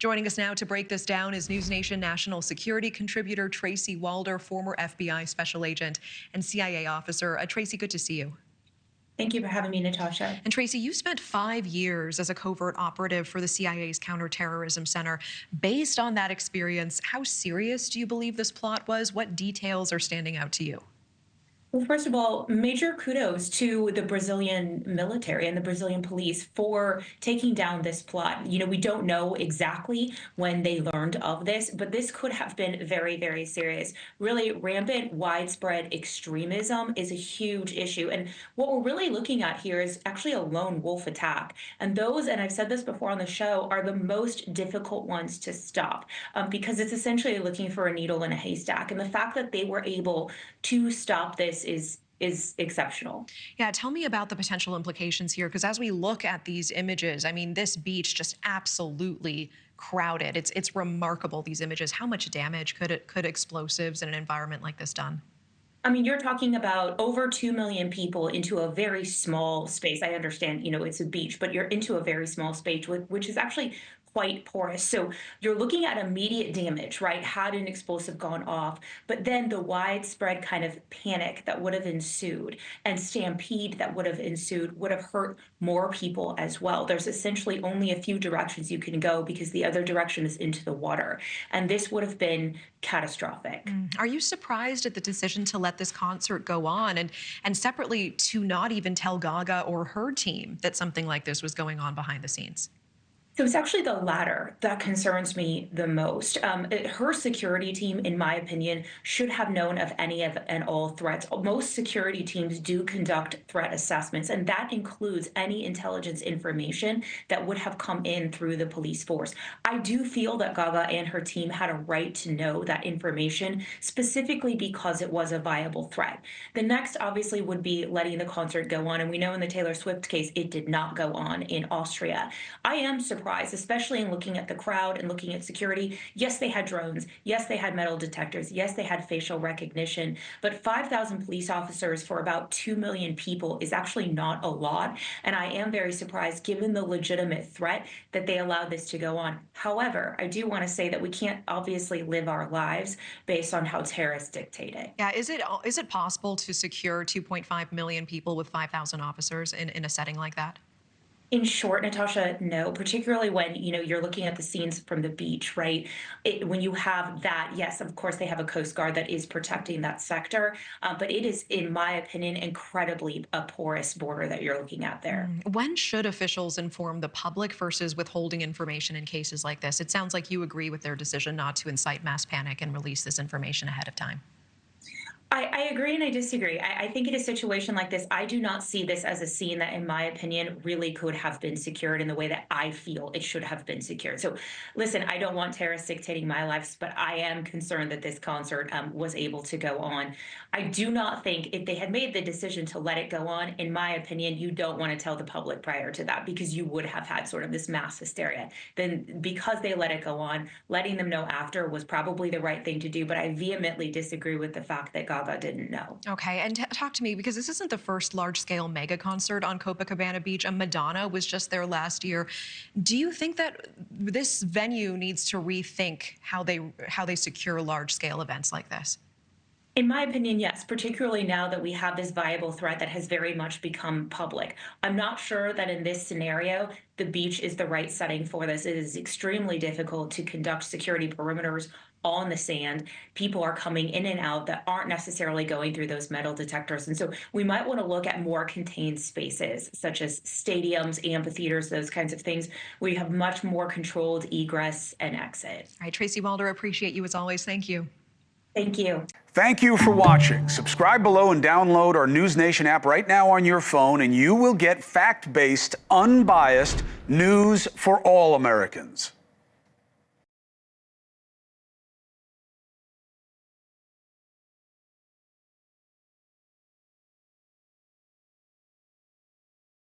Joining us now to break this down is NewsNation national security contributor Tracy Walder, former FBI special agent and CIA officer. Tracy, good to see you. Thank you for having me, Natasha. And Tracy, you spent 5 years as a covert operative for the CIA's Counterterrorism Center. Based on that experience, how serious do you believe this plot was? What details are standing out to you? Well, first of all, major kudos to the Brazilian military and the Brazilian police for taking down this plot. You know, we don't know exactly when they learned of this, but this could have been very, very serious. Really, rampant, widespread extremism is a huge issue. And what we're really looking at here is actually a lone wolf attack. And those, and I've said this before on the show, are the most difficult ones to stop because it's essentially looking for a needle in a haystack. And the fact that they were able to stop this is exceptional. Yeah, tell me about the potential implications here, because as we look at these images, I mean, this beach just absolutely crowded. It's remarkable, these images. How much damage could explosives in an environment like this done? I mean, you're talking about over 2 million people into a very small space. I understand, you know, it's a beach, but you're into a very small space, which is actually quite porous. So you're looking at immediate damage, right? Had an explosive gone off, but then the widespread kind of panic that would have ensued and stampede that would have ensued would have hurt more people as well. There's essentially only a few directions you can go because the other direction is into the water. And this would have been catastrophic. Are you surprised at the decision to let this concert go on and separately to not even tell Gaga or her team that something like this was going on behind the scenes? So it's actually the latter that concerns me the most. Her security team, in my opinion, should have known of any of and all threats. Most security teams do conduct threat assessments, and that includes any intelligence information that would have come in through the police force. I do feel that Gaga and her team had a right to know that information, specifically because it was a viable threat. The next, obviously, would be letting the concert go on, and we know in the Taylor Swift case, it did not go on in Austria. I am surprised, especially in looking at the crowd and looking at security. Yes, they had drones. Yes, they had metal detectors. Yes, they had facial recognition. But 5,000 police officers for about 2 million people is actually not a lot. And I am very surprised, given the legitimate threat, that they allowed this to go on. However, I do want to say that we can't obviously live our lives based on how terrorists dictate it. Yeah, is it possible to secure 2.5 million people with 5,000 officers in a setting like that? In short, Natasha, no, particularly when, you know, you're looking at the scenes from the beach, right? When you have that, yes, of course, they have a Coast Guard that is protecting that sector, but it is, in my opinion, incredibly a porous border that you're looking at there. When should officials inform the public versus withholding information in cases like this? It sounds like you agree with their decision not to incite mass panic and release this information ahead of time. I agree and I disagree. I think in a situation like this, I do not see this as a scene that, in my opinion, really could have been secured in the way that I feel it should have been secured. So, listen, I don't want terrorists dictating my life, but I am concerned that this concert was able to go on. I do not think if they had made the decision to let it go on, in my opinion, you don't want to tell the public prior to that because you would have had sort of this mass hysteria. Then, because they let it go on, letting them know after was probably the right thing to do. But I vehemently disagree with the fact that Gaga didn't know. Okay, and talk to me, because this isn't the first large-scale mega concert on Copacabana Beach. Madonna was just there last year. Do you think that this venue needs to rethink how they secure large-scale events like this? In my opinion, yes, particularly now that we have this viable threat that has very much become public. I'm not sure that in this scenario, the beach is the right setting for this. It is extremely difficult to conduct security perimeters on the sand. People are coming in and out that aren't necessarily going through those metal detectors. And so we might want to look at more contained spaces, such as stadiums, amphitheaters, those kinds of things, where you have much more controlled egress and exit. All right, Tracy Walder, appreciate you as always. Thank you. Thank you. Thank you for watching. Subscribe below and download our NewsNation app right now on your phone, and you will get fact-based, unbiased news for all Americans.